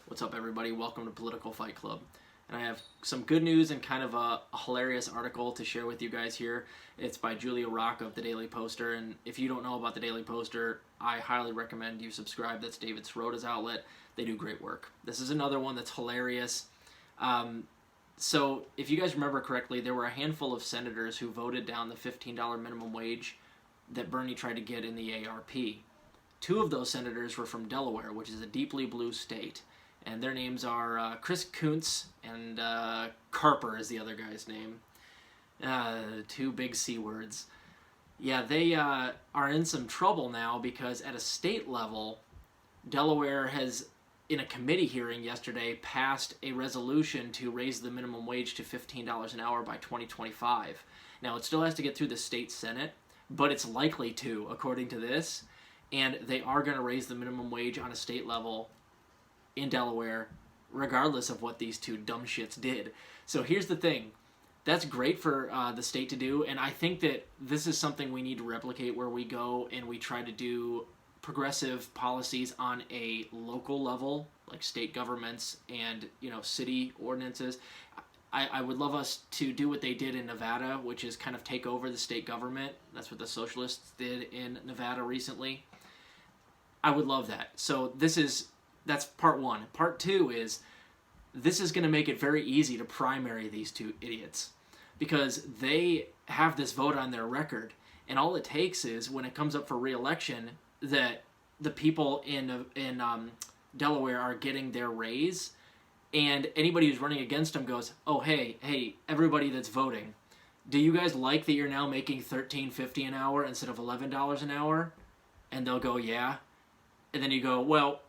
What's up, everybody? Welcome to Political Fight Club. And I have some good news and kind of a hilarious article to share with you guys here. It's by Julia Rock of the Daily Poster, and if you don't know about the Daily Poster, I highly recommend you subscribe. That's David Srota's outlet. They do great work. This is another one that's hilarious. So if you guys remember correctly, there were a handful of senators who voted down the $15 minimum wage that Bernie tried to get in the ARP. Two of those senators were from Delaware, which is a deeply blue state. And their names are Chris Kuntz and Carper is the other guy's name. Two big C words. Yeah, they are in some trouble now because at a state level, Delaware has, in a committee hearing yesterday, passed a resolution to raise the minimum wage to $15 an hour by 2025. Now, it still has to get through the state Senate, but it's likely to, according to this. And they are going to raise the minimum wage on a state level in Delaware, regardless of what these two dumb shits did. So here's the thing. That's great for the state to do, and I think that this is something we need to replicate where we go and we try to do progressive policies on a local level, like state governments and, city ordinances. I would love us to do what they did in Nevada, which is kind of take over the state government. That's what the socialists did in Nevada recently. I would love that. So that's part one. Part two is this is going to make it very easy to primary these two idiots because they have this vote on their record, and all it takes is when it comes up for re-election that the people in Delaware are getting their raise, and anybody who's running against them goes, oh, hey, everybody that's voting, do you guys like that you're now making $13.50 an hour instead of $11 an hour? And they'll go, yeah. And then you go, well,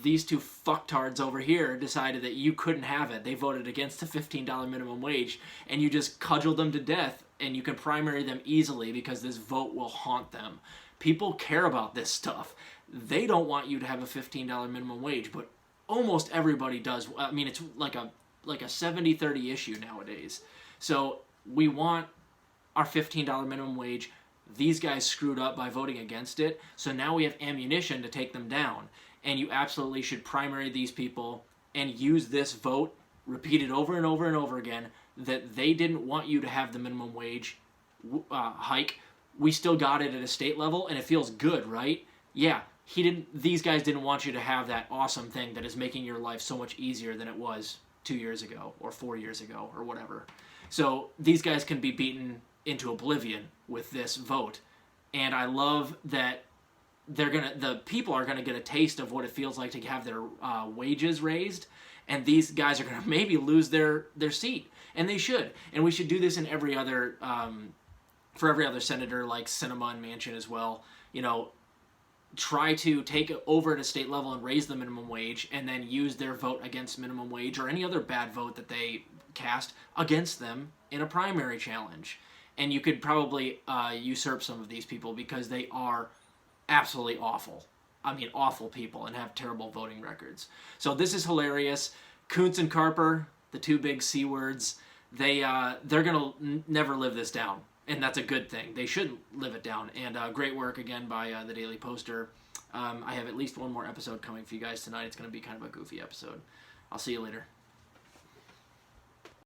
these two fucktards over here decided that you couldn't have it. They voted against the $15 minimum wage, and you just cudgeled them to death, and you can primary them easily because this vote will haunt them. People care about this stuff. They don't want you to have a $15 minimum wage, but almost everybody does. I mean, it's like a 70-30 issue nowadays. So we want our $15 minimum wage. These guys screwed up by voting against it, so now we have ammunition to take them down. And you absolutely should primary these people and use this vote, repeated over and over and over again, that they didn't want you to have the minimum wage hike. We still got it at a state level, and it feels good, right? Yeah, these guys didn't want you to have that awesome thing that is making your life so much easier than it was 2 years ago or 4 years ago or whatever. So these guys can be beaten into oblivion with this vote. And I love that the people are gonna get a taste of what it feels like to have their wages raised, and these guys are gonna maybe lose their seat, and they should. And we should do this in every other for every other senator, like Sinema and Manchin as well. Try to take it over at a state level and raise the minimum wage, and then use their vote against minimum wage or any other bad vote that they cast against them in a primary challenge. And you could probably usurp some of these people because they are absolutely awful. I mean, awful people and have terrible voting records. So this is hilarious. Kuntz and Carper, the two big C words, they're going to never live this down. And that's a good thing. They shouldn't live it down. And great work again by the Daily Poster. I have at least one more episode coming for you guys tonight. It's going to be kind of a goofy episode. I'll see you later.